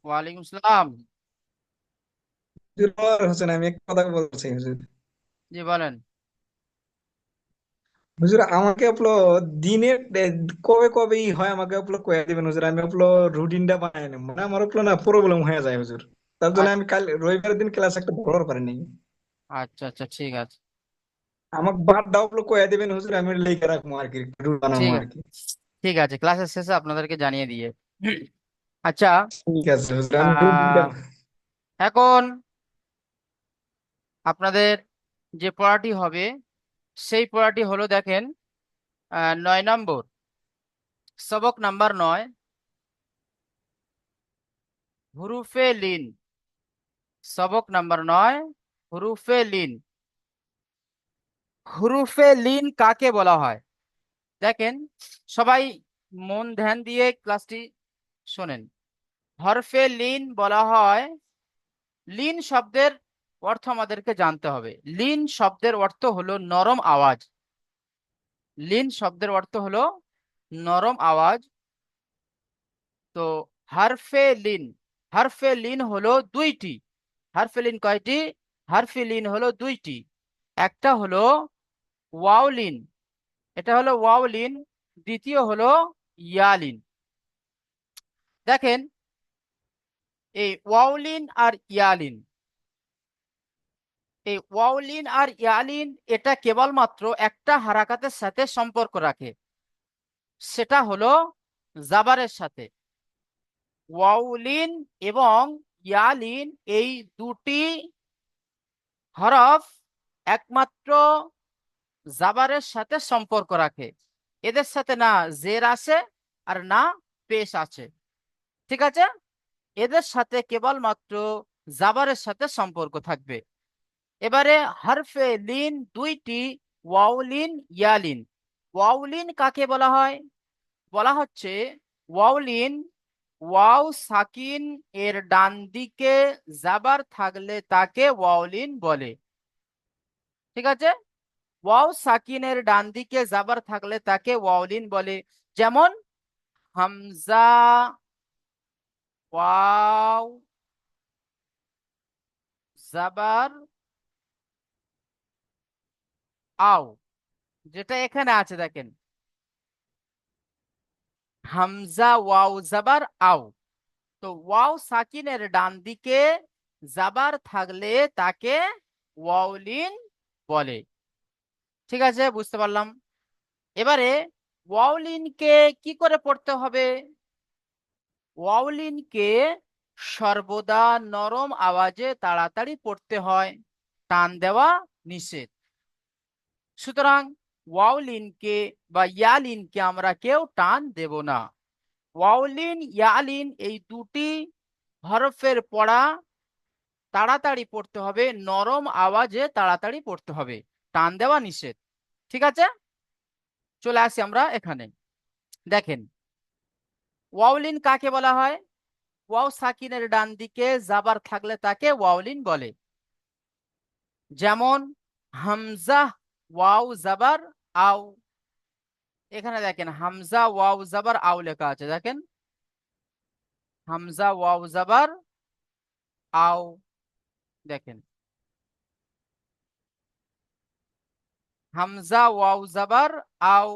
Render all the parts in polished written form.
ওয়ালাইকুম সালাম। হুজুর, হোসেন, আমি একটা কথা বলছি হুজুর। জি বলেন। হুজুর, আমাকে আপলো দিনের কবে কবে হয় আমাকে আপলো কয়ে দিবেন হুজুর। আমি আপলো রুটিনটা বানাই না, মানে আমার আপলো না প্রবলেম হয়ে যায় হুজুর। তার জন্য আমি কাল রবিবারের দিন ক্লাস একটা ধরার পারিনি। আচ্ছা আচ্ছা, ঠিক আছে। আমাকে বারটা আপলো কয়ে দিবেন হুজুর, আমি লিখে রাখবো আর কি, রুট বানাবো ঠিক আর আছে, কি। ঠিক আছে, ক্লাসের শেষে আপনাদেরকে জানিয়ে দিয়ে। আচ্ছা। ঠিক আছে হুজুর, আমি রুটিনটা। আহ এখন আপনাদের যে পড়াটি হবে সেই পড়াটি হলো, দেখেন, 9 নম্বর, সবক নাম্বার 9, হুরুফে লিন। সবক নাম্বার 9, হুরুফে লিন। হুরুফে লিন কাকে বলা হয়? দেখেন, সবাই মন ধ্যান দিয়ে ক্লাসটি শোনেন। হরফে লিন বলা হয়, লিন শব্দের অর্থ আমাদেরকে জানতে হবে। লিন শব্দের অর্থ হলো নরম আওয়াজ। লিন শব্দের অর্থ হলো নরম আওয়াজ। তো হারফে লিন, হারফে লিন হলো দুইটি। হারফে লিন কয়টি? হারফে লিন হলো দুইটি। একটা হলো ওয়াওলিন, এটা হলো ওয়াওলিন। দ্বিতীয় হলো ইয়ালিন। দেখেন, এই ওয়াওলিন আর ইয়ালিন, এই ওয়াওলিন আর ইয়ালিন এটা কেবলমাত্র একটা হারাকাতের সাথে সম্পর্ক রাখে, সেটা হলো জাবারের সাথে। ওয়াউলিন এবং ইয়ালিন এই দুটি হরফ একমাত্র জাবারের সাথে সম্পর্ক রাখে। এদের সাথে না জের আছে আর না পেশ আছে। ঠিক আছে, এদের সাথে কেবলমাত্র জাবারের সাথে সম্পর্ক থাকবে। এবারে হরফে লিন দুইটি, ওয়াউলিন, ইয়ালিন। ওয়াউলিন কাকে বলা হয়? বলা হচ্ছে ওয়াউলিন, ওয়াও সাকিন এর ডান দিকে জাবার থাকলে তাকে ওয়াউলিন বলে। ঠিক আছে, ওয়াও সাকিনের ডান দিকে জাবার থাকলে তাকে ওয়াউলিন বলে। যেমন হামজা, ওয়াও, জাবার, আও, যেটা এখানে আছে দেখেন, হামজা ওয়াও জাবার আও। তো ওয়াও সাকিনের ডান দিকে জাবার থাকলে তাকে ওয়াউলিন বলে। ঠিক আছে, বুঝতে পারলাম। এবারে ওয়াউলিনকে কি করে পড়তে হবে? ওয়াউলিনকে সর্বদা নরম আওয়াজে তাড়াতাড়ি পড়তে হয়, টান দেওয়া নিষেধ। সুতরাং ওয়াউলিনকে বা ইয়ালিনকে আমরা কেউ টান দেব না। ওয়াউলিন, ইয়ালিন এই দুটি হরফের পড়া তাড়াতাড়ি পড়তে হবে, নরম আওয়াজে তাড়াতাড়ি পড়তে হবে, টান দেওয়া নিষেধ। ঠিক আছে, চলে আসি আমরা এখানে। দেখেন, ওয়াউলিন কাকে বলা হয়? ওয়াও সাকিনের ডান দিকে জাবার থাকলে তাকে ওয়াউলিন বলে। যেমন হামজা ওয়াও জাবার আও। এখানে দেখেন হামজা ওয়াও জাবার আও লেখা আছে, দেখেন হামজা ওয়াও জাবার আও। দেখেন হামজা ওয়াও জাবার আও।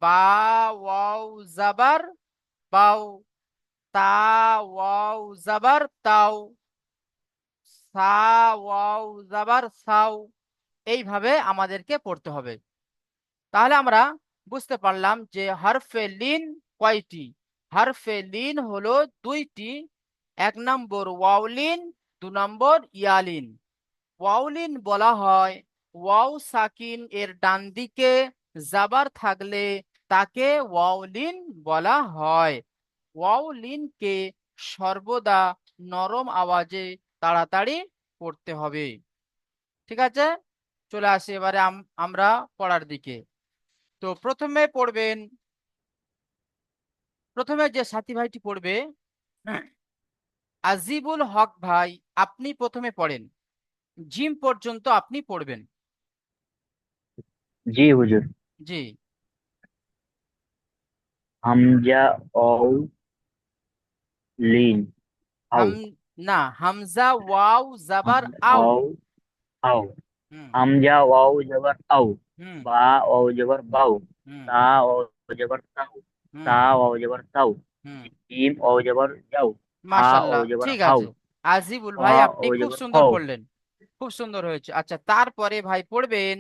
বা ওয়াও জাবার বাও। তা ওয়াও জাবার তাও। সা ওয়াও জাবার সাও। এইভাবে আমাদেরকে পড়তে হবে। তাহলে আমরা বুঝতে পারলাম যে হরফে লিন কয়টি। হরফে লিন হলো দুইটি। 1 নম্বর ওয়াউলিন, 2 নম্বর ইয়ালিন। ওয়াউলিন বলা হয় ওয়াও সাকিন এর ডান দিকে জাবার থাকলে তাকে ওয়াউলিন বলা হয়। ওয়াউলিনকে সর্বদা নরম আওয়াজে তাড়াতাড়ি পড়তে হবে। ঠিক আছে, চলে আসি এবারে আমরা পড়ার দিকে। তো প্রথমে পড়বেন, প্রথমে যে সাথী ভাইটি পড়বে, আজিবুল হক ভাই, আপনি প্রথমে পড়েন। জিম পর্যন্ত আপনি পড়বেন। জি হুজুর। জি। হামজা, অউ, লিন। আউ। হাম না, হামজা ওয়াও জাবার আউ। আউ, আউ। হুম হামজা ওয়াও জবর আউ। হুম বা ওয়াও জবর বাউ। হুম তা ওয়াও জবর তাউ। তা হুম ওয়াও জবর তাউ। হুম জিম ওয়াও জবর যাও। হা মাশাল্লাহ, ওয়াও জবর ঠিক হাউ। আছে। আজিবুল ওয়া ভাই আপনি ওয়াও খুব জবর সুন্দর ফাউ। পড়লেন, খুব সুন্দর হয়েছে। আচ্ছা, তারপরে ভাই পড়বেন,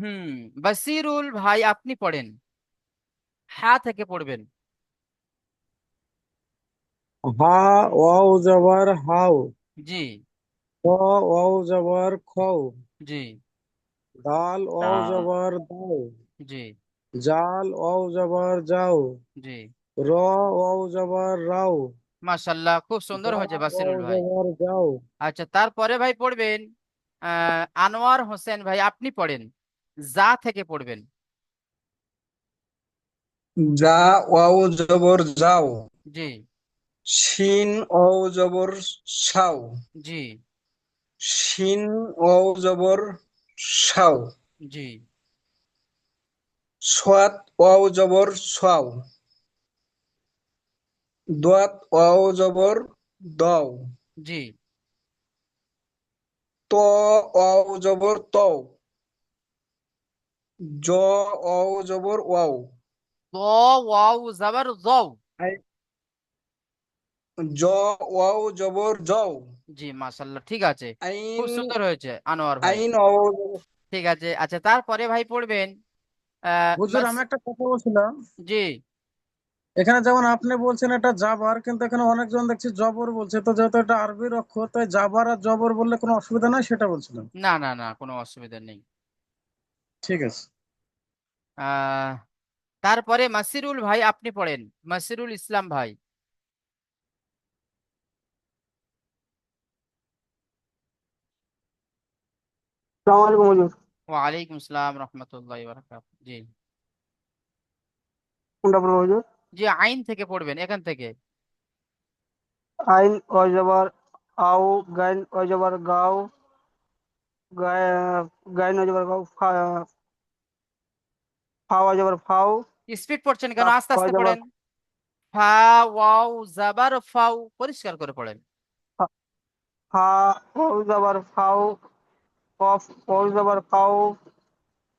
হুম, বাসিরুল ভাই আপনি পড়েন, হা থেকে পড়বেন। হা ওয়াও জবর হাও, জি খ ওয়াও জবর খও, জি দাল তা ওয়াও জবর দাও, জি জাল ওয়াও জবর যাও, জি র ওয়াও জবর রাও, মাশাল্লাহ, খুব সুন্দর জা হয়েছে ওয়াও বাসিরুল ভাই। জবর যাও। আচ্ছা, তারপরে ভাই পড়বেন, আনোয়ার হোসেন ভাই আপনি পড়েন, যা থেকে পড়বেন। যা ওয়াও জবর যাও, জি শিন ওয়াও জবর সাও, জি শিন ওয়াও জবর সাও, জি সোয়াত ওয়াও জবর সাও, দোয়াত ওয়াও জবর দাও, জি ত ওয়াও জবর তও, জ ওয়াও জবর ওয়াও, দ ওয়াও জাবার জও। আই- জ ওয়াও জবর জও, জি মাশাল্লাহ, ঠিক আছে, খুব আইন সুন্দর হয়েছে আনোয়ার ভাই। আইন ওয়াও জবর। ঠিক আছে, আচ্ছা তারপরে ভাই পড়বেন, হুজুর আমি একটা কথা বলছিলাম, জি এখানে যেমন আপনি বলছেন এটা জাবার, কিন্তু এখানে অনেকজন দেখছি জবর বলছে, তো যেহেতু এটা আরবির অক্ষর তাই জাবার আর জবর বললে কোনো অসুবিধা নাই সেটা বলছিলাম। না না না, কোনো অসুবিধা নেই। ঠিক আছে। আহ তারপরে মাসিরুল ভাই আপনি পড়েন, মাসিরুল ইসলাম ভাই। আসসালামু আলাইকুম হুজুর। ওয়ালাইকুম আসসালাম রহমতুল্লাহ বারাকাতুহু। জি কোনটা পড়বো হুজুর? জি, আইন থেকে পড়বেন এখান থেকে। আইন অজবর আও, গাইন অজবর গাও, গাইন অজবর গাও, ফাও অজবর ফাও, স্পিড পড়ছেন কেন, কাফ আস্তে আস্তে অজবর পড়েন। ফা ওয়াও জাবার ফাও, পরিষ্কার করে পড়েন। ফা, অজবর ফাও, কফ অজবর কাও,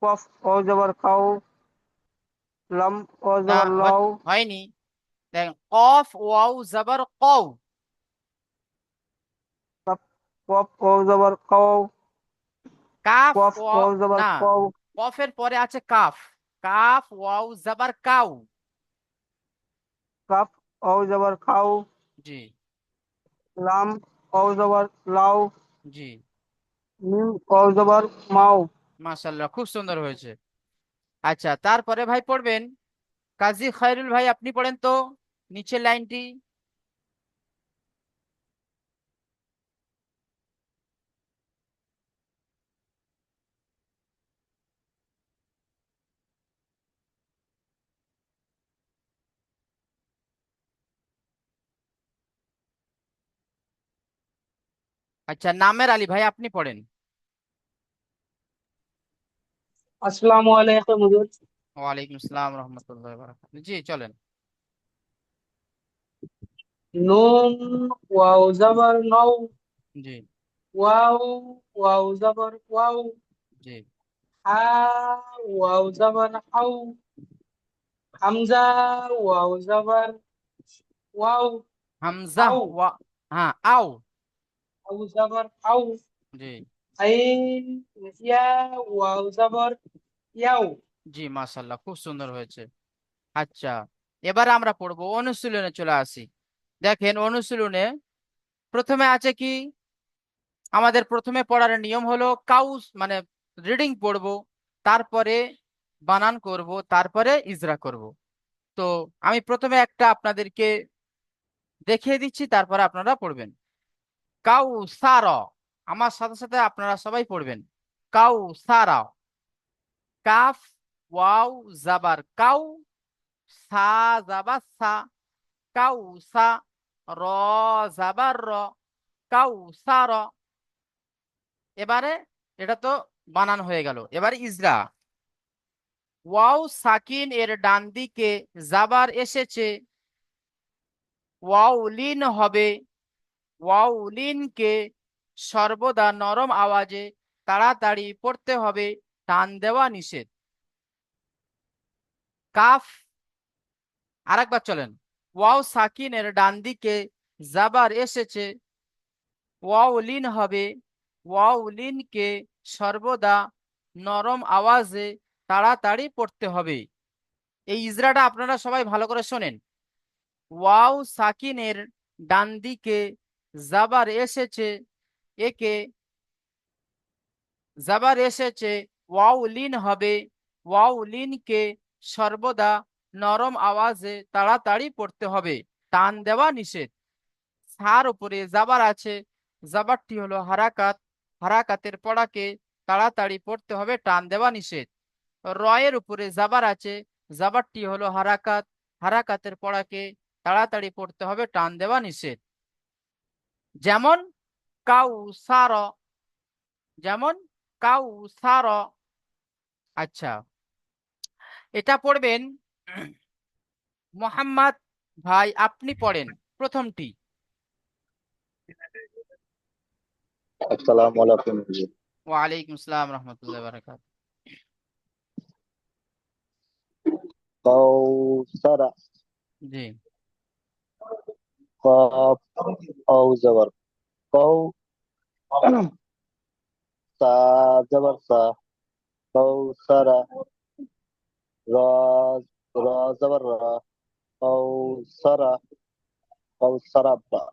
কফ অজবর কাও, লাম না, অজবর লাও, হয়নি। দেখেন, কফ ওয়াও জাবার কও। কাফ, কফ অজবর কাও, কাফ কফ ওয়াও, অজবর না, কাও, কফের পরে আছে কাফ। কাফ ওয়াও জাবার কাউ। কাফ অজবর খাও, জি লাম অজবর লাও, জি মিম অজবর মাও। মাশাল্লাহ, খুব সুন্দর হয়েছে। আচ্ছা, তারপরে ভাই পড়বেন, কাজী খায়রুল ভাই আপনি পড়েন তো নিচের লাইনটি। আচ্ছা, নামের আলী ভাই আপনি পড়েন। আসসালামু আলাইকুম হুজুর। ওয়ালাইকুম আসসালাম রহমতুল্লাহ বারাকাতুহু। জি চলেন। নুন ওয়াও জবর নও, জি ওয়াও ওয়াও জবর ওয়াও, জি হা ওয়াও জবর হাউ, হামজা ওয়াও জবর ওয়াও, হামজা আউ ওয়া, হ্যাঁ আও। আউ জবর আউ, জি আইন ইয়া ওয়াও জবর ইয়াও। জি মাশাল্লাহ, খুব সুন্দর হয়েছে। আচ্ছা, এবার আমরা পড়বো অনুশীলনে চলে আসি। দেখেন অনুশীলনে প্রথমে আছে কি, আমাদের প্রথমে পড়ার নিয়ম হলো কাউস মানে রিডিং পড়বো, তারপরে বানান করব, তারপরে ইজরা করব। তো আমি প্রথমে একটা আপনাদেরকে দেখিয়ে দিচ্ছি, তারপরে আপনারা পড়বেন। কাউ সারা, আমার সাথে সাথে আপনারা সবাই পড়বেন। কাউ সারা, কাফ ওয়াও জাবার কাউ, সা জাবার সা, কাউ সা, র জাবার র, কাউ সার। এবারে এটা তো বানান হয়ে গেল, এবার ইজরা। ওয়াও সাকিন এর ডান দিকে জাবার এসেছে, ওয়াউলিন হবে, ওয়াউলিনকে সর্বদা নরম আওয়াজে তাড়াতাড়ি পড়তে হবে, টান দেওয়া নিষেধ। কাফ, আরেকবার চলেন। ওয়াও সাকিনের ডান দিকে জাবার এসেছে, ওয়াউলিন হবে, ওয়াউলিনকে সর্বদা নরম আওয়াজে তাড়াতাড়ি পড়তে হবে। এই ইজরাটা আপনারা সবাই ভালো করে শোনেন। ওয়াও সাকিনের ডান দিকে জাবার এসেছে, একে জাবার এসেছে, ওয়াউলিন হবে, ওয়াউলিনকে সর্বদা নরম আওয়াজে তাড়াতাড়ি পড়তে হবে, টান দেওয়া নিষেধ। সার উপরে জাবার আছে, জাবারটি হলো হারাকাত, হারাকাতের পড়াকে তাড়াতাড়ি পড়তে হবে, টান দেওয়া নিষেধ। রয়ের উপরে জাবার আছে, জাবারটি হলো হারাকাত, হারাকাতের পড়াকে তাড়াতাড়ি পড়তে হবে, টান দেওয়া নিষেধ। যেমন কাউসার, যেমন কাউসার। আচ্ছা, এটা পড়বেন মোহাম্মদ ভাই, আপনি পড়েন প্রথমটি। আসসালামু আলাইকুম। ওয়ালাইকুম আসসালাম রহমতুল্লাহ বারাকাত। কাউসারা, জি, কাফ আও জবর কাউ, সা জবর সা, কাউসারা, রা রা জবর রা, কাউসারা, কাউসারাব্বা।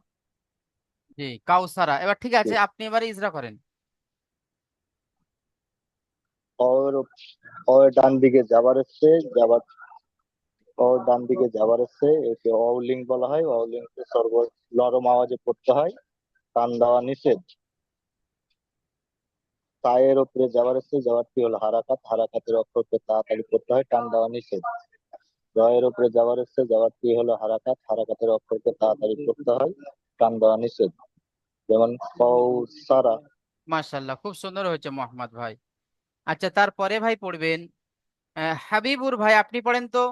জি, কাউসারা। এবার ঠিক আছে, আপনি এবারে ইজরা করেন। ওর ওর ডান দিকে যাবার এসছে, যাবার ওর ডান দিকে যাবার এসছে, একে অউলিং বলা হয়। অউলিং কে সর্ব নরম আওয়াজে পড়তে হয়, টান দেওয়া নিষেধ। তায়ের উপরে যাবার এসছে, যাবারটি হলো হারাকাত, হারাকাতের অক্ষরকে তাড়াতাড়ি পড়তে হয়, টান দেওয়া নিষেধ। রয়ের উপরে যাবার এসছে, যাবারটি হলো হারাকাত, হারাকাতের অক্ষরকে তাড়াতাড়ি পড়তে হয়, টান দেওয়া নিষেধ। যেমন কৌসারা। মাশাআল্লাহ, খুব সুন্দর হয়েছে মোহাম্মদ ভাই। আচ্ছা, তারপরে ভাই পড়বেন হাবিবুর ভাই, আপনি পড়েন তো।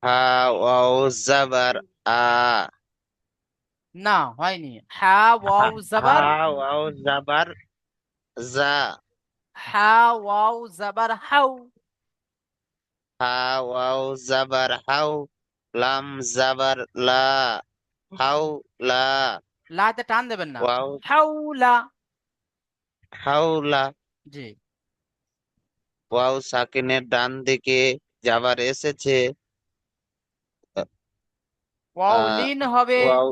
হা ওয়াও জাবার আ, না, হয়নি। হা ওয়াও হা জাবার, ওয়াও জাবার জা, হা ওয়াও জাবার হাউ, হা ওয়াও জাবার হাউ, লাম জাবার লা, হাউ লা, লাতে টান দেবেন না, ওয়াও হাউলা। হাউলা। জি, ওয়াও সাকিনের ডান দিকে যাবার এসেছে, ওয়াউলিন হবে, ওয়াও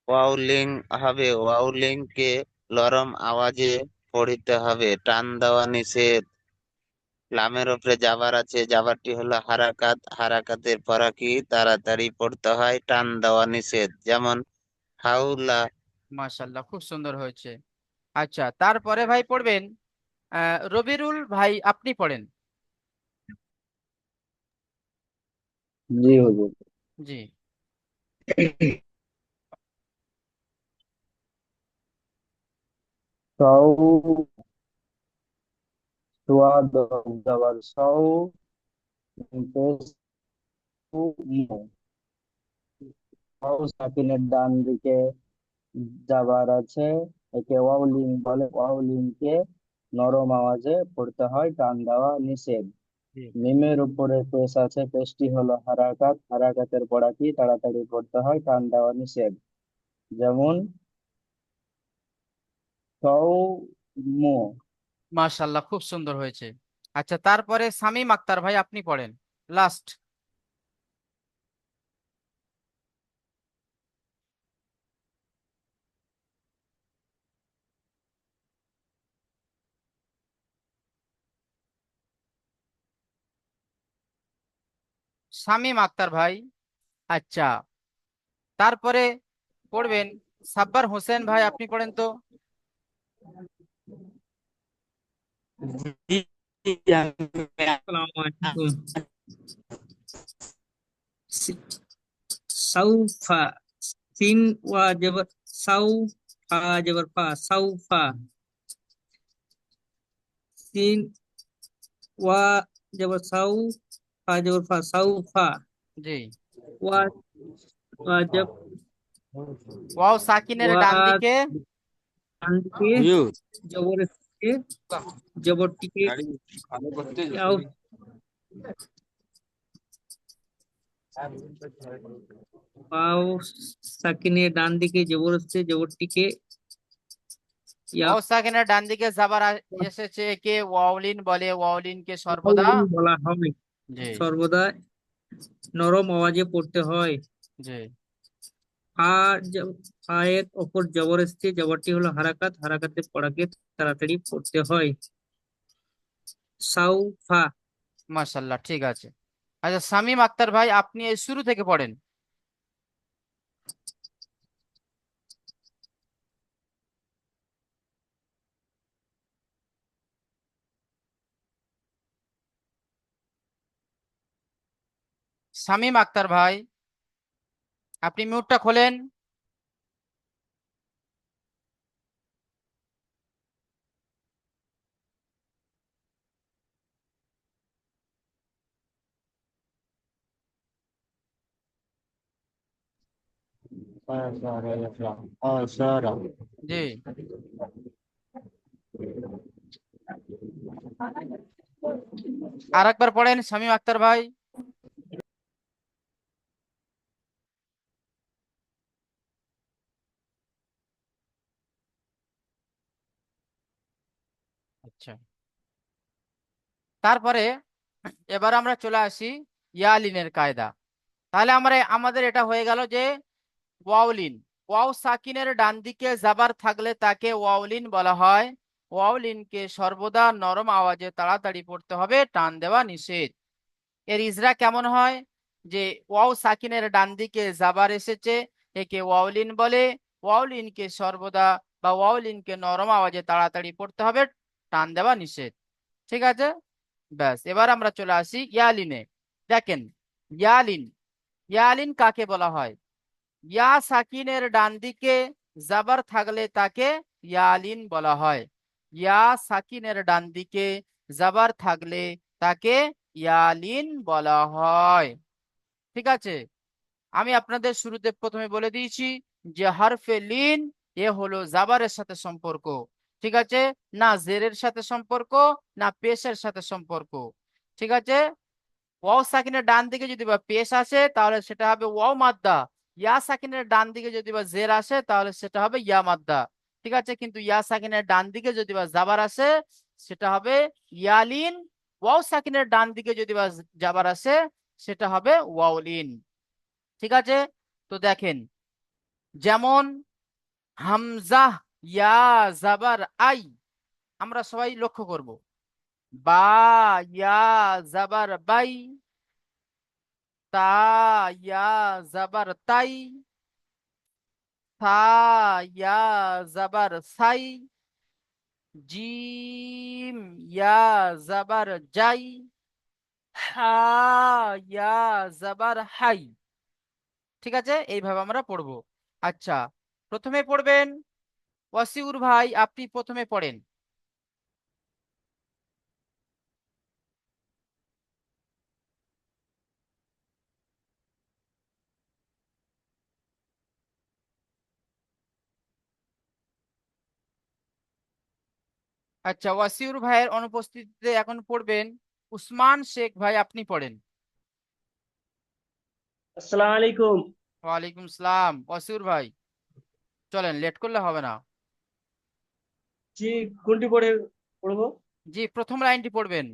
ওয়াউলিং হবে, ওয়াউলিং কে নরম আওয়াজে পড়িতে হবে, টান দেওয়া নিষেধ। লামের উপরে জাবার আছে, জাবারটি হলো হারাকাত, হারাকাতের পরা কি তাড়াতাড়ি পড়তে হয়, টান দেওয়া নিষেধ। যেমন হাউলা। মাশাআল্লাহ, খুব সুন্দর হয়েছে। আচ্ছা, তারপরে ভাই পড়বেন রবিরুল ভাই, আপনি পড়েন। জি হুজুর। জি, সাউ, সুয়াদ জবর সাউ, পেশ মু। সাউ সাকিনের ডান দিকে যাবার আছে, একে ওয়াউলিং বলে। ওয়াউলিং কে নরম আওয়াজে পড়তে হয়, টান দেওয়া নিষেধ। জি, মিমের উপরে পেশ আছে, পেশটি হলো হারাকাত, হারাকাতের পড়া কি তাড়াতাড়ি পড়তে হয়, টান দেওয়া নিষেধ। যেমন সৌমু। মাশাআল্লাহ, খুব সুন্দর হয়েছে। আচ্ছা, তারপরে শামীম আক্তার ভাই, আপনি পড়েন লাস্ট। শামীম আক্তার ভাই। আচ্ছা, তারপরে পড়বেন সাব্বার হোসেন ভাই, আপনি পড়েন তো। আসসালামু আলাইকুম। সাউফা, সিন ওয়া জবর সাউ, ফা জবর ফা, সাউফা। সিন ওয়া জবর সাউ, ফা জবর ফা, সাউফা। জি। ওয়া ওয়া জব ওয়াও সাকিনের ওয়া ডান দিকে ডান দিকে জবরের দিকে জবরটিকে ইয়াও ওয়াও সাকিনের ডান দিকে জবর হচ্ছে, জবরটিকে ইয়া ওয়াও সাকিনের ডান দিকে জাবার এসেছে, কে ওয়াউলিন বলে, ওয়াউলিনকে সর্বদা ওয়াউলিন বলা হয়, জি সর্বদা নরম আওয়াজে পড়তে হয়। জি। ফা ফায়ের ওপর জবর এসছে, জবরটি হলো হারাকাত, হারাকাতে পড়াকে তাড়াতাড়ি পড়তে হয়। সাউফা। মাশাল্লাহ, ঠিক আছে। আচ্ছা শামীম আক্তার ভাই, আপনি এই শুরু থেকে পড়েন। শামীম আক্তার ভাই, আপনি মিউটটা খোলেন। জি। আর একবার পড়েন শামীম আক্তার ভাই। আচ্ছা, তারপরে এবার আমরা চলে আসি ইয়ালিনের কায়দা। তাহলে আমাদের এটা হয়ে গেল যে ওয়াউলিন, ওয়াও সাকিনের ডান দিকে জাবার থাকলে তাকে ওয়াউলিন বলা হয়। ওয়াউলিনকে সর্বদা নরম আওয়াজে তাড়াতাড়ি পড়তে হবে, টান দেওয়া নিষেধ। এর ইজরা কেমন হয়? যে ওয়াও সাকিনের ডান দিকে জাবার এসেছে, একে ওয়াউলিন বলে। ওয়াউলিনকে সর্বদা বা ওয়াউলিনকে নরম আওয়াজে তাড়াতাড়ি পড়তে হবে, টান দেওয়া নিষেধ। ঠিক আছে, ব্যাস। এবার আমরা চলে আসি ইয়ালিনে। দেখেন, ইয়ালিন, ইয়ালিন কাকে বলা হয়? ইয়া সাকিনের ডান দিকে জাবার থাকলে তাকে ইয়ালিন বলা হয়। ইয়া সাকিনের ডান দিকে জাবার থাকলে তাকে ইয়ালিন বলা হয়। ঠিক আছে, আমি আপনাদের শুরুতে প্রথমে বলে দিয়েছি যে হারফে লিন এ হলো জাবারের সাথে সম্পর্ক। ঠিক আছে, না জেরের সাথে সম্পর্ক, না পেশের সাথে সম্পর্ক। ঠিক আছে, ওয়াও সাকিনের ডান দিকে যদি বা পেশ আসে তাহলে সেটা হবে ওয়াও মাদ্দা। ইয়া সাকিনের ডান দিকে যদি বা জের আসে তাহলে সেটা হবে ইয়া মাদ্দা। ঠিক আছে, কিন্তু ইয়া সাকিনের ডান দিকে যদি বা জাবার আসে সেটা হবে ইয়ালিন। ওয়াও সাকিনের ডান দিকে যদি বা জাবার আসে সেটা হবে ওয়াউলিন। ঠিক আছে, তো দেখেন, যেমন হামজা ইয়া জাবার আই, আমরা সবাই লক্ষ্য করব। বা ইয়া জাবার বাই, তা ইয়া জাবার তাই, থা ইয়া জাবার সাই, জিম ইয়া জাবার জাই, হা ইয়া জাবার হাই। ঠিক আছে, এইভাবে আমরা পড়বো। আচ্ছা, প্রথমে পড়বেন ওয়াসিউর ভাই, আপনি প্রথমে পড়েন। আচ্ছা, ওয়াসিউর ভাইয়ের অনুপস্থিতিতে এখন পড়বেন উসমান শেখ ভাই, আপনি পড়েন। আসসালামু আলাইকুম। ওয়ালাইকুম সালাম। ওয়াসিউর ভাই চলেন, লেট করলে হবে না। জি, কোনটি পড়বো? জি, প্রথম লাইনটি পড়বেন।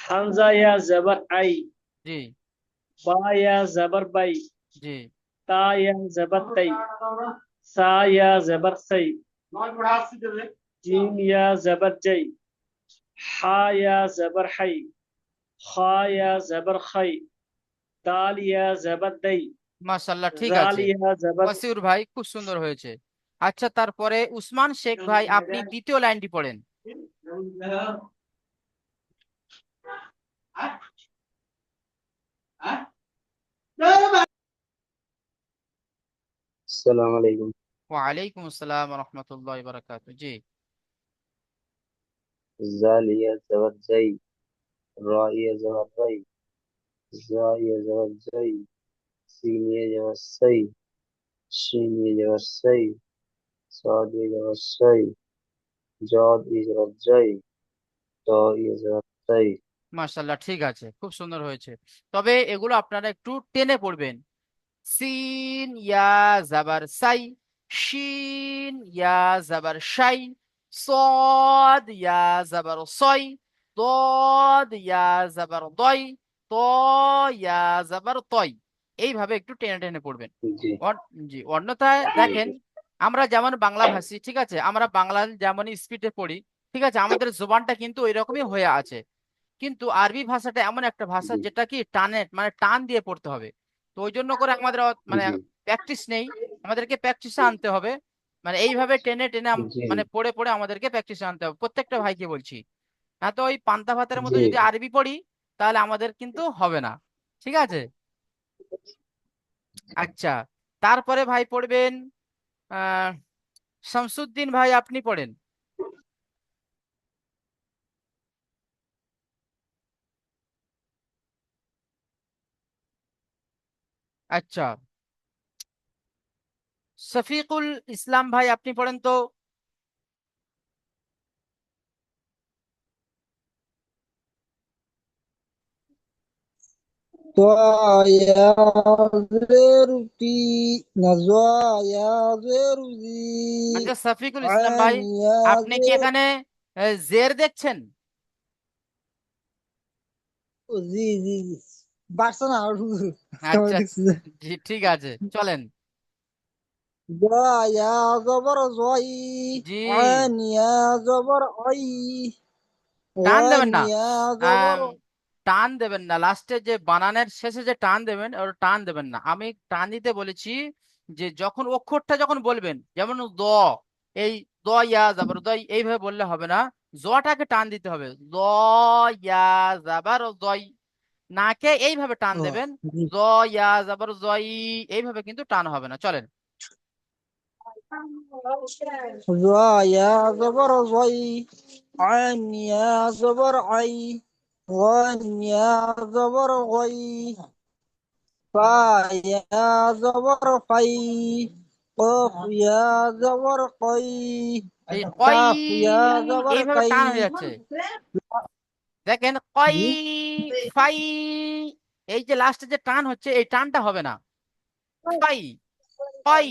হামজা ইয়া জাবার আই, জি বা ইয়া জাবার বাই, জি। তা ইয়া জাবার তাই, সা ইয়া জাবার সাই, জিম ইয়া জাবার জাই, হা ইয়া জাবার হাই, খা ইয়া জাবার খাই, দাল ইয়া জাবার দাই, মাশাআল্লাহ, ঠিক জাল আছে। ইয়া জাবার। ওয়াসিউর ভাই খুব সুন্দর হয়েছে। আচ্ছা, তারপরে উসমান শেখ ভাই, আপনি দ্বিতীয় লাইনটি পড়েন। আসসালামু আলাইকুম। ওয়ালাইকুম আসসালাম ওয়া রাহমাতুল্লাহি ওয়া বারাকাতুহু। জি জাল ইয়া জবর জাই, রা ইয়া জবর রাই, জা ইয়া জবর জাই, সিন ইয়া জবর সাই, শিন ইয়া জবর সাই, সাদ ইয়া জবর সাই, জাদ ইয়া জবর জাই, তা ইয়া জবর তাই। মাশাল্লাহ, ঠিক আছে, খুব সুন্দর হয়েছে। তবে এগুলো আপনারা একটু টেনে পড়বেন। সিন ইয়া জাবার সাই, শিন ইয়া জাবার শাই, صاد ইয়া জাবার সই, দদ ইয়া জাবার দই, ত ইয়া জাবার তই। এইভাবে একটু টেনে টেনে পড়বেন। জি জি, অন্যথায় দেখেন, জি আমরা যেমন বাংলা ভাষী, ঠিক আছে, আমরা বাংলা যেমন স্পিডে পড়ি, ঠিক আছে, আমাদের জোবানটা কিন্তু ওই রকমই হয়ে আছে। কিন্তু আরবি ভাষাটা এমন একটা ভাষা জি যেটা কি টানে, মানে টান দিয়ে পড়তে হবে। তো ওই জন্য করে আমাদের মানে জি প্র্যাকটিস নেই, আমাদেরকে প্র্যাকটিসে আনতে হবে। মানে এইভাবে টেনে টেনে জি মানে পড়ে পড়ে আমাদেরকে প্র্যাকটিসে আনতে হবে, প্রত্যেকটা ভাইকে বলছি। না তো ওই পান্তা ভাতের মতো জি যদি আরবি পড়ি, তাহলে আমাদের কিন্তু হবে না। ঠিক আছে। আচ্ছা, তারপরে ভাই পড়বেন আহ শামসুদ্দিন ভাই, আপনি পড়েন। আচ্ছা, শফিকুল ইসলাম ভাই, আপনি পড়েন তো। ضايعذرتي نزاياذرتي আচ্ছা শফিকুল ইসলাম ভাই, আপনি কি عانياذر এখানে জের দেখছেন? জি জি জি বাড়ছে না আর আচ্ছা, দেখছি জি, ঠিক আছে, চলেন। ضايع زبر زوي জি, عانيا زبر عي টান দেবেন না। غانيا زبر আম, টান দেবেন না, লাস্টে যে বানানের শেষে যে টান দেবেন, ওটা টান দেবেন না। আমি টান দিতে বলেছি যে যখন অক্ষরটা যখন বলবেন, যেমন এই দ ইয়া জাবার দই, এইভাবে বললে হবে না। জটাকে টান দিতে হবে, দ ইয়া জাবার দই। নাকে এইভাবে টান ও দেবেন, জি জ ইয়া জাবার জই, এইভাবে কিন্তু টান হবে না। চলেন। ضايع زبر زوي عانيا زبر عي غانيا زبر غي فيا زبر في قف يا زبر قي এই কই, كاف يا زبر এইভাবে كي টান হয়ে যাচ্ছে। দেখেন, কই, জি ফাই, এই যে লাস্টে যে টান হচ্ছে, এই টানটা হবে না। ফাই, কই।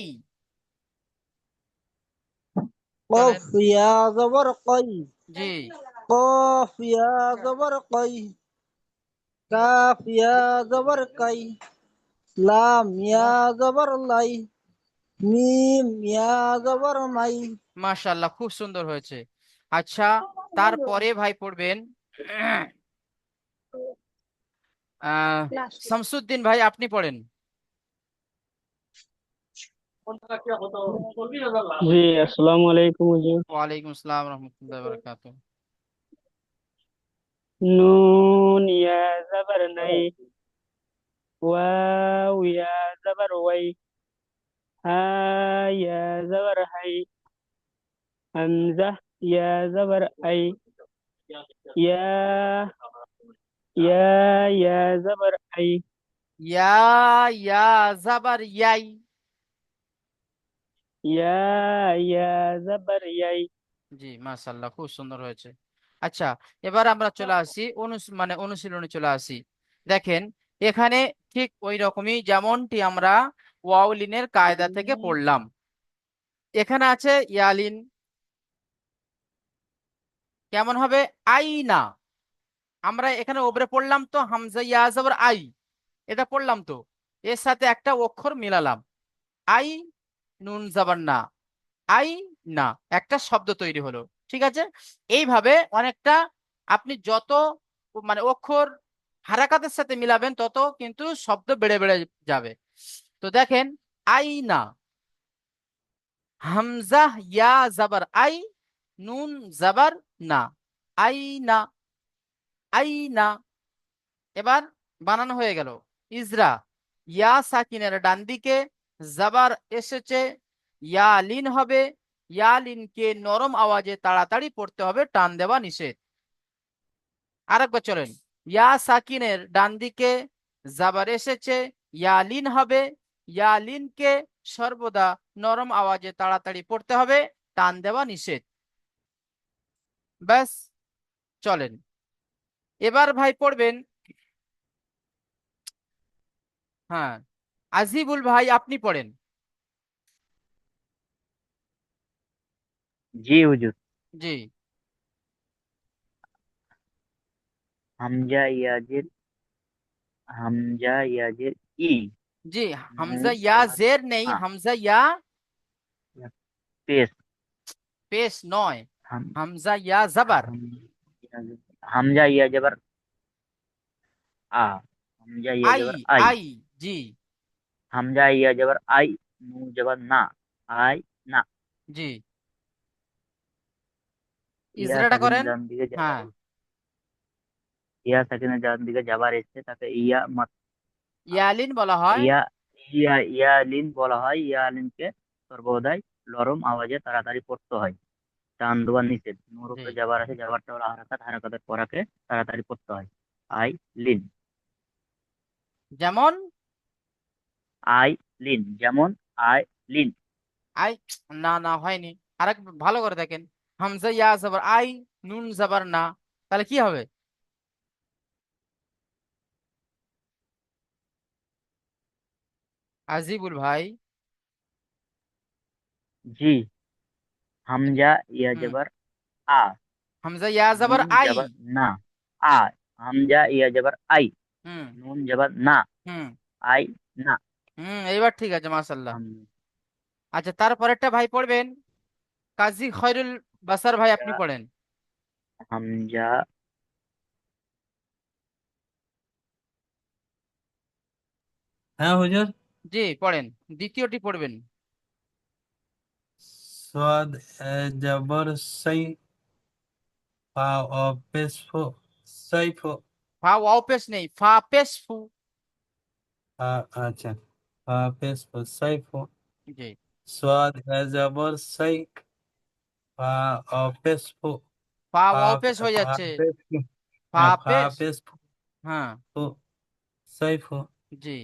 চলেন। قف يا زبر قي জি, قاف يا زبر قي كاف يا زبر كي لام يا زبر لي মিম ইয়া জবর মাই মাশাআল্লাহ, খুব সুন্দর হয়েছে। আচ্ছা, তারপরে ভাই পড়বেন আহ শামসুদ্দিন ভাই, আপনি পড়েন। জি, আসসালামু আলাইকুম হুজুর। ওয়ালাইকুম আসসালাম রহমতুল্লাহ বারাকাতু। নুন ইয়া জবর নাই, ওয়াও ইয়া জবর ওয়াই, হা ইয়া জবর হাই, হামজা ইয়া জবর আই, ইয়া ইয়া ইয়া জবর আই, ইয়া ইয়া জাবার ইয়াই। ইয়া ইয়া জবর ইয়াই। জি, মাশাআল্লাহ, খুব সুন্দর হয়েছে। আচ্ছা, এবার আমরা চলে আসি মানে অনুশীলনে চলে আসি। দেখেন, এখানে ঠিক ওই রকমই যেমনটি আমরা ওয়াউলিনের কায়দা থেকে পড়লাম। এখানে আছে ইয়ালিন, কেমন হবে? আইনা। আমরা এখানে ওপরে পড়লাম তো হামজা ইয়া জাবার আই, এটা পড়লাম তো, এর সাথে একটা অক্ষর মিলালাম, আই, নুন জাবার না, আই না, একটা শব্দ তৈরি হলো। ঠিক আছে। এইভাবে অনেকটা আপনি যত মানে অক্ষর হারাকাতের সাথে মিলাবেন, তত কিন্তু শব্দ বেড়ে বেড়ে যাবে। তো দেখেন, আই না, হামজা ইয়া জাবার আই, নুন জাবার না, আই না, আই না। এবার বানানো হয়ে গেল। ইজরা, ইয়া সাকিনের ডান দিকে, জাবার এসেছে, ইয়া লিন হবে, ইয়ালিনকে নরম আওয়াজে তাড়াতাড়ি পড়তে হবে, টান দেওয়া নিষেধ। আরেকবার চলেন। ইয়া সাকিনের ডান দিকে জাবার এসেছে, ইয়ালিন হবে। ইয়ালিনকে সর্বদা নরম আওয়াজে তাড়াতাড়ি পড়তে হবে, টান দেওয়া নিষেধ। ব্যাস, চলেন। এবার ভাই পড়বেন, হ্যাঁ, আজিবুল ভাই আপনি পড়েন। জি হুজুর। জি হামজা ইয়াজের ই, জি, নুন হামজা ইয়া জবর জের নেই, আ, হামজা ইয়া পেশ, পেশ নয়, হাম হামজা ইয়া জাবার। হামজা ইয়া জবর আ, হামজা ইয়া আই, জবর আই, আই, জি হামজা ইয়া জবর আই, নুন জবর না, আই না। জি, ইয়া ইজরাটা সাকিনের করেন। ডান দিকে যাবার, হ্যাঁ, ইয়া সাকিনের ডান দিকে যাবার এসছে তাকে ইয়া ইয়ালিন বলা হয়। ইয়া ইয়া ইয়ালিন বলা হয়। ইয়ালিনকে সর্বদাই নরম আওয়াজে তাড়াতাড়ি পড়তে হয়, টান দেওয়া নিষেধ। নূর জি, উপরে যাবার আছে, যাবারটা হলো হারাকাত, হারাকাতের পরাকে তাড়াতাড়ি পড়তে হয়। আই লিন, যেমন আই লিন, যেমন আই লিন। আই, না না হয়নি, আরেক ভালো করে দেখেন। হামজা ইয়া জাবার আই, নুন জাবার না, তাহলে কি হবে? আজিবুল ভাই। জি, হামজা ইয়া হুম, জবর আ, হামজা ইয়া জাবার নুন আই। জবর না, আ, হামজা ইয়া জবর আই, হুম নুন জবর না, হুম আই না। এইবার ঠিক আছে, মাশাল্লাহ। হাম- আচ্ছা, তারপরেরটা ভাই পড়বেন, কাজী খয়রুল বাসার ভাই আপনি পড়েন। হামজা হ্যাঁ হুজুর। জি পড়েন, দ্বিতীয়টি পড়বেন। সাদ জবর সাই, ফা ও পেশ ফো, সাইফো। ফা ওয়াও পেশ নেই, ফা পেশ ফু। আচ্ছা, ফা পেশ ফো সাইফো। জি, সাদ জবর সাই, ফা ও পেশ ফো, ফা ফা ওয়াও পেশ হয়ে ফা যাচ্ছে, পেশ ফো, ফা ফা পেশ। পেশ হ্যাঁ, ফো সাইফো। জি,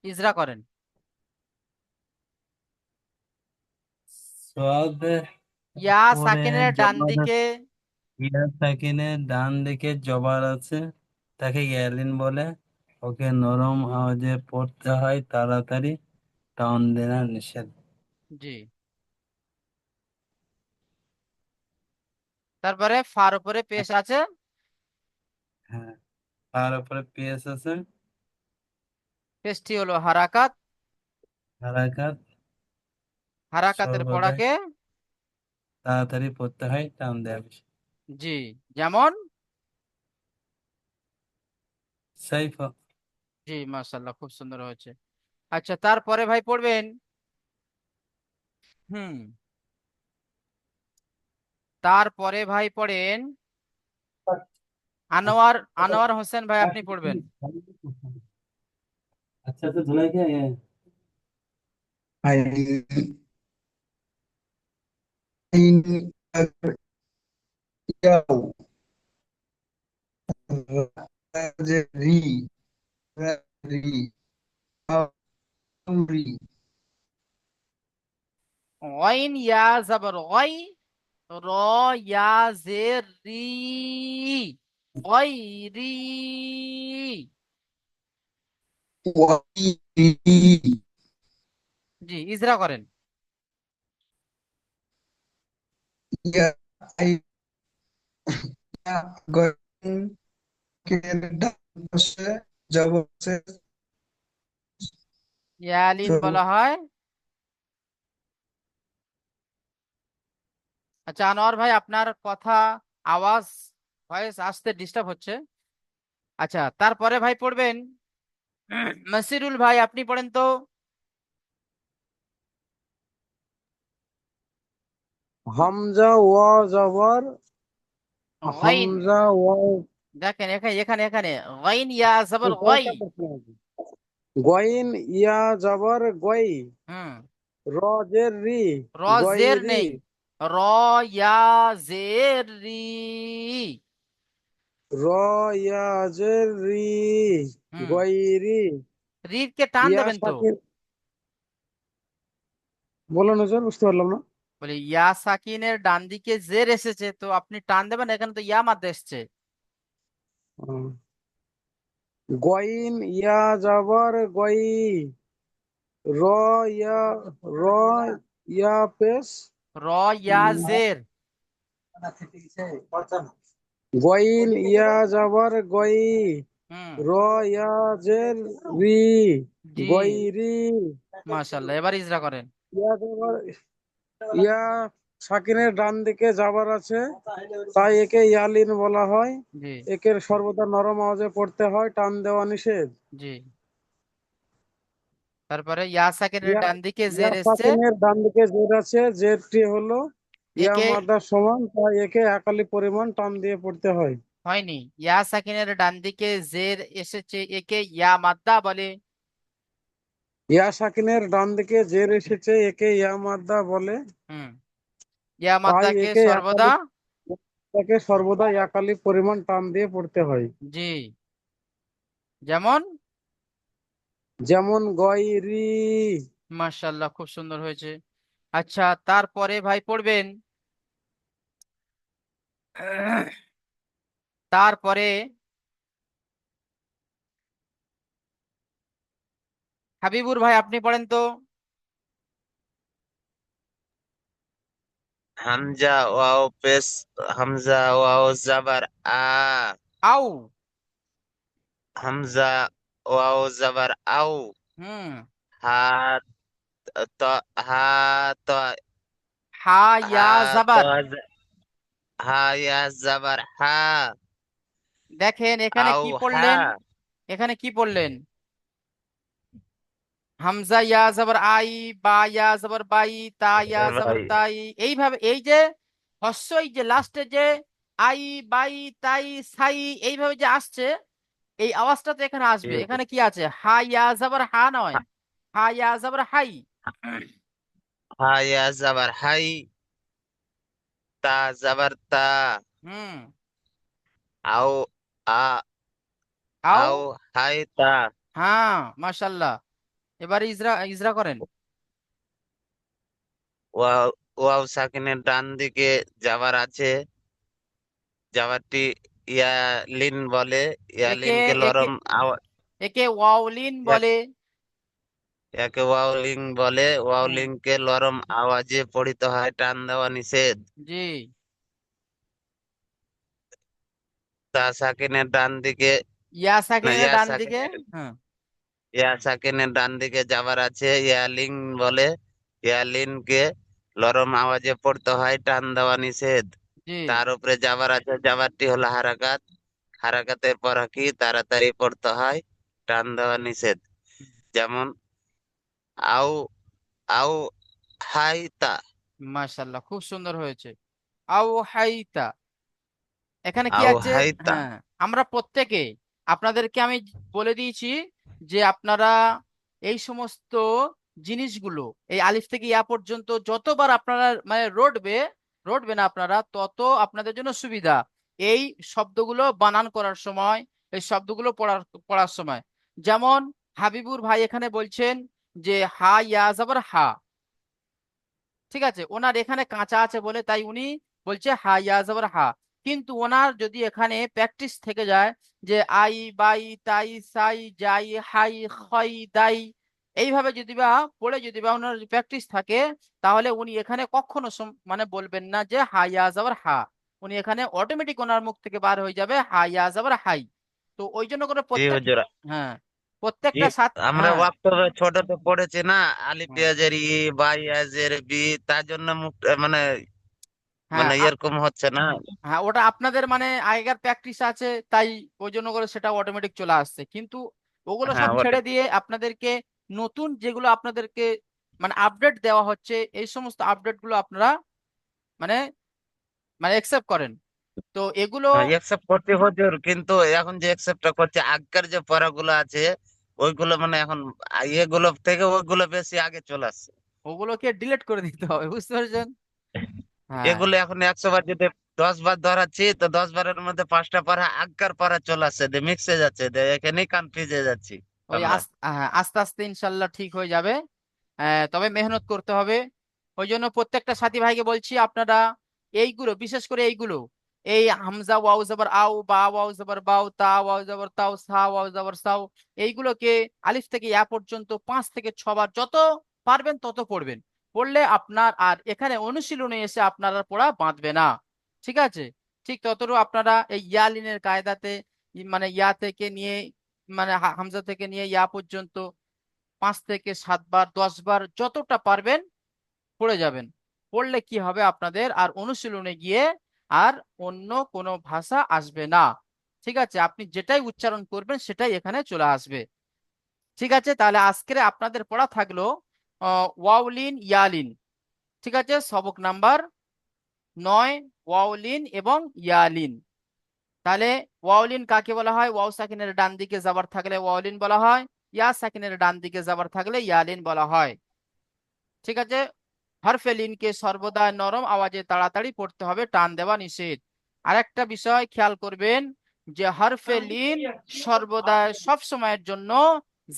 ইজরা করেন। সাদ ইয়া পরে সাকিনের ডান জবর, দিকে। ইয়া সাকিনের ডান দিকে জবর আছে, তাকে ইয়ালিন বলে। ওকে নরম আওয়াজে পড়তে হয়, তাড়াতাড়ি টান দেনা নিষেধ। জি, তারপরে ফার উপরে পেশ আছে, হ্যাঁ, তার উপরে পেশ আছে, পেশটি হলো হারাকাত, হারাকাত, হারাকাতের সর্বদাই পড়াকে। তাড়াতাড়ি পড়তে হয়, টান দেয়া বেশি। জি, যেমন। সাইফ। জি, মাশাল্লাহ, খুব সুন্দর হয়েছে। আচ্ছা, তারপরে ভাই পড়বেন, হুম, তারপরে ভাই পড়েন আনোয়ার, আনোয়ার হোসেন ভাই আপনি পড়বেন। আচ্ছা তো ধুলাই কে আইন, আইন, ইয়াও, রি, রি, রি, গইন ইয়া জাবর গই, র ইয়া জের রি, গইরি। ওয়াই, জি, ইজরা করেন। ইয়া, আই, ইয়া, গইন, কে ডান পাশে যাব আছে, ইয়ালিন বলা হয়। আচ্ছা, আনোয়ার ভাই আপনার কথা, আওয়াজ, ভয়েস আসতে ডিস্টার্ব হচ্ছে। আচ্ছা, তারপরে ভাই পড়বেন মাসিরুল ভাই আপনি পড়েন তো। হামজা ওয়া জবর, গাইন, হামজা ওয়া, দেখেন এখানে এখানে এখানে গাইন ইয়া জবর গাই। গইন ইয়া জবর গই, হুম, র জের রি, র জের গয়রি, নেই, র ইয়া জের রি। র ইয়া জের রি, হুম, গয়রি, রির কে টান ইয়া দেবেন তো। সাকিন। বলুন হুজুর, বুঝতে পারলাম না। বলি ইয়া সাকিনের ডান দিকে জের এসেছে, তো আপনি টান দেবেন, এখানে তো ইয়া মাদ্দা এসছে। হুম। গয়িন ইয়া যাবার গয়ি, র ইয়া, র ইয়া পেশ, র ইয়া জের। গয়িন ইয়া যাবার গয়ি, হুম, র ইয়া জের রি, জি, গয়রি, মাশাআল্লাহ। এবার ইজরা করেন। ইয়া যাবার, ইয়া সাকিনের ডান দিকে যাবার আছে, তাই একে ইয়ালিন বলা হয়। জি, একে সর্বদা নরম আওয়াজে পড়তে হয়, টান দেওয়া নিষেধ। জি। তারপরে ইয়া সাকিনের ইয়া, ডান দিকে ইয়া জের এসছে, সাকিনের ডান দিকে জের আছে, জেরটি হলো ইয়া একে মাদার সমান, তাই একে একালি পরিমাণ টান দিয়ে পড়তে হয়। হয়নি। ইয়া সাকিনের ডান দিকে জের এসেছে, একে ইয়া মাদ্দা বলে। ইয়া সাকিনের ডান দিকে জের এসেছে, একে ইয়া মাদ্দা বলে। হুম, ইয়া তাই মাদ্দাকে একে সর্বদা, একালি, তাকে সর্বদা একালি পরিমাণ টান দিয়ে পড়তে হয়। জি, যেমন। যেমন গয়রি। মাশাআল্লাহ, খুব সুন্দর হয়েছে। আচ্ছা, তারপরে ভাই পড়বেন, তারপরে হাবিবুর ভাই আপনি পড়েন তো। হামজা ওয়াও পেশ, হামজা ওয়াও জাবার আ, আউ। হামজা ওয়াও জাবার আউ, হুম, হা ত, হা ত, হা হা ইয়া ত, জাবার। হা ইয়া জাবার হা, দেখেন এখানে আউ কি হা। পড়লেন, এখানে কি পড়লেন? হামজা ইয়া জবর আই, বা ইয়া জবর বাই, তা ইয়া জবর ভাই তাই। এইভাবে এই যে হস্য, এই যে লাস্টে যে আই, বাই, তাই, সাই, এইভাবে যে আসছে, এই আওয়াজটা তো এখানে জি আসবে। হুজুর। এখানে কি আছে? হা ইয়া জবর হা নয়, হা ইয়া জবর হাই। হা ইয়া জাবার হাই, তা জাবার তা, হুম, আও আ, আও। আও হাই তা। হ্যাঁ, মাশাল্লাহ। এবার ইজরা ইজরা করেন। ওয়াও, ওয়াও সাকিনের ডান দিকে যাবার আছে, যাবারটি ইয়ালিন বলে, একে ইয়ালিনকে একে লরম আওয়াজ, একে ওয়াউলিন বলে। একে ওয়াওলিং বলে, হুম, ওয়াওলিংকে লরম আওয়াজে পড়িতে হয়, টান দেওয়া নিষেধ। জি, তা সাকিনের ডান দিকে, ইয়া না সাকিনের ইয়া ডান দিকে। সাকিনের, হ্যাঁ, ইয়া সাকিনের ডান দিকে যাবার আছে, ইয়ালিং বলে, ইয়ালিনকে লরম আওয়াজে পড়তে হয়, টান দেওয়া নিষেধ। জি, তার উপরে যাবার আছে, যাবারটি হলো হারাকাত, হারাকাতের পর কি তাড়াতাড়ি পড়তে হয়, টান দেওয়া নিষেধ। যেমন আউ, আউ হাইতা, মাশাল্লাহ, খুব সুন্দর হয়েছে। আও হাইতা। এখানে কি আউ আছে? হাইতা। হ্যাঁ, আমরা প্রত্যেকে, আপনাদেরকে আমি বলে দিয়েছি যে আপনারা এই সমস্ত জিনিসগুলো, এই আলিফ থেকে ইয়া পর্যন্ত যতবার আপনারা মানে রটবে, রটবে না আপনারা, তত আপনাদের জন্য সুবিধা। এই শব্দগুলো বানান করার সময়, এই শব্দগুলো পড়ার পড়ার সময়। যেমন হাবিবুর ভাই এখানে বলছেন যে হা ইয়া যাবার হা, ঠিক আছে, ওনার এখানে কাঁচা আছে বলে তাই উনি বলছে হা ইয়া জবর হা। কিন্তু ওনার যদি এখানে প্র্যাকটিস থেকে যায়, যে আই, বাই, তাই, সাই, যাই, হাই, খই, দাই, এইভাবে যদি বা পড়ে যদি বা ওনার প্র্যাকটিস থাকে, তাহলে উনি এখানে কখনো মানে বলবেন না যে হা ইয়া জবর হা। উনি এখানে অটোমেটিক ওনার মুখ থেকে বার হয়ে যাবে হা ইয়া জবর হাই। তো ওই জন্য করে জি প্রত্যেক, হুজুর। হ্যাঁ, জি, প্রত্যেকটা সাত, আমরা হ্যাঁ, ওয়াক্তবে ছোটতে পড়েছি না, আলিফ হ্যাঁ, পেঁয়াজের ই, বা ইয়াজের বি, তার জন্য মুখ মানে, হ্যাঁ, মানে এরকম হচ্ছে না। হ্যাঁ, ওটা আপনাদের মানে আগেকার প্র্যাকটিস আছে, তাই ওই জন্য করে সেটা অটোমেটিক চলে আসছে। কিন্তু ওগুলো হ্যাঁ সব ওটা। ছেড়ে দিয়ে আপনাদেরকে নতুন যেগুলো আপনাদেরকে মানে আপডেট দেওয়া হচ্ছে, এই সমস্ত আপডেট গুলো আপনারা মানে মানে একসেপ্ট করেন। তো এগুলো, একসেপ্ট করতে হুজুর, কিন্তু এখন যে একসেপ্টটা করছে, আগের যে পড়াগুলো আছে ওইগুলো মানে এখন এগুলো থেকে ওইগুলো বেশি আগে চলে আসছে। ওগুলোকে ডিলিট করে দিতে হবে, বুঝতে পারছেন? হ্যাঁ, এগুলো এখন 100 বার যদি 10 বার ধরাচ্ছি তো 10 বারের মধ্যে 5টা পারা আগকার পারা চলে আসছে, মিক্সে যাচ্ছে, এখানেই কনফিউজ হয়ে যাচ্ছি ওই আমরা। হ্যাঁ, আস্তে আস্তে ইনশাল্লাহ ঠিক হয়ে যাবে। তবে মেহনত করতে হবে। ওই জন্য প্রত্যেকটা সাথী ভাইকে বলছি, আপনারা এইগুলো, বিশেষ করে এইগুলো, এই হামজা ওয়াও জবর আও, বা ওয়াও জবর বাও, তা ওয়াও জবর তাও, সা ওয়াও জবর সাও, এইগুলোকে আলিফ থেকে ইয়া পর্যন্ত 5 থেকে 6 বার যত পারবেন তত পড়বেন। পড়লে আপনার আর এখানে অনুশীলনে এসে আপনার আর পড়া বাঁধবে না। ঠিক আছে? ঠিক ততটুকু আপনারা এই ইয়ালিনের কায়দাতে, মানে ইয়া থেকে নিয়ে, মানে হামজা থেকে নিয়ে ইয়া পর্যন্ত 5 থেকে 7 বার 10 বার যতটা পারবেন পড়ে যাবেন। পড়লে কি হবে, আপনাদের আর অনুশীলনে গিয়ে আর অন্য কোনো ভাষা আসবে না। ঠিক আছে? আপনি যেটাই উচ্চারণ করবেন সেটাই এখানে চলে আসবে। ঠিক আছে? তাহলে আজকে আপনাদের পড়া থাকলো ওয়াউলিন ইয়ালিন। ঠিক আছে? সবক নাম্বার 9, ওয়াউলিন এবং ইয়ালিন। তাহলে ওয়াউলিন কাকে বলা হয়? ওয়াও সাকিনের ডান দিকে জাবার থাকলে ওয়াউলিন বলা হয়, ইয়া সাকিনের ডান দিকে জাবার থাকলে ইয়ালিন বলা হয়। ঠিক আছে? হরফে লিনকে সর্বদা নরম আওয়াজে তাড়াতাড়ি পড়তে হবে, টান দেওয়া নিষেধ। আরেকটা বিষয় খেয়াল করবেন যে হরফে লিন সর্বদা সব সময়ের জন্য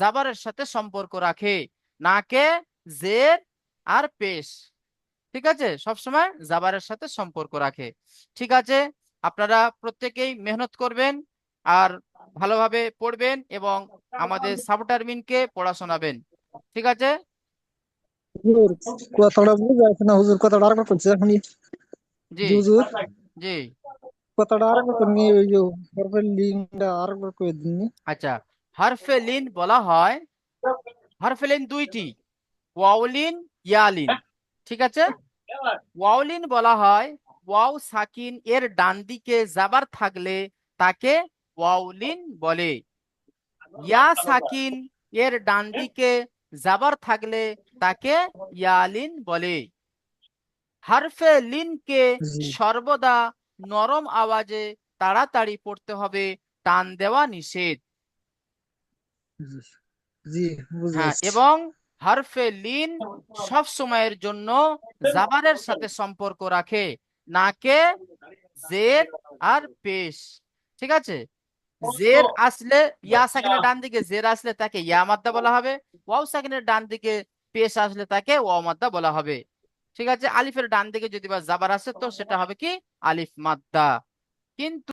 জাবারের সাথে সম্পর্ক রাখে, নাকে জের আর পেশ। ঠিক আছে? সবসময় জাবারের সাথে সম্পর্ক রাখে। ঠিক আছে? আপনারা প্রত্যেকেই মেহনত করবেন আর ভালোভাবে পড়বেন এবং আমাদের সাবটারমিনকে পড়া শোনাবেন। ঠিক আছে? হুজুর, কথাটা বুঝে আসে না হুজুর, কথাটা আরেকবার করছে এখনই। জি জি হুজুর, জি। কথাটা আরেকবার করে নিয়ে ওই যে হরফের লিঙ্কটা আরেকবার করে দিন। আচ্ছা, হরফে লিন বলা হয়, হরফে লিন দুইটি, ওয়াউলিন, ইয়ালিন। ঠিক আছে? ওয়াউলিন বলা হয় ওয়াও সাকিন এর ডান দিকে জাবার থাকলে তাকে ওয়াউলিন বলে। ইয়া সাকিন এর ডান দিকে জাবার থাকলে তাকে ইয়ালিন বলে। হরফে লিনকে জি সর্বদা নরম আওয়াজে তাড়াতাড়ি পড়তে হবে, টান দেওয়া নিষেধ। জি জি, বুঝে হ্যাঁ, আসছি। এবং হরফে লিন সব সময়ের জন্য জাবারের সাথে সম্পর্ক রাখে, নাকে জের আর পেশ। ঠিক আছে? জের আসলে, ইয়া সাকিনের ডান দিকে জের আসলে তাকে ইয়া মাদ্দা বলা হবে, ওয়াও সাকিনের ডান দিকে পেশ আসলে তাকে ওয়াও মাদ্দা বলা হবে। ঠিক আছে? আলিফের ডান দিকে যদি বা জাবার আসে তো সেটা হবে কি? আলিফ মাদ্দা। কিন্তু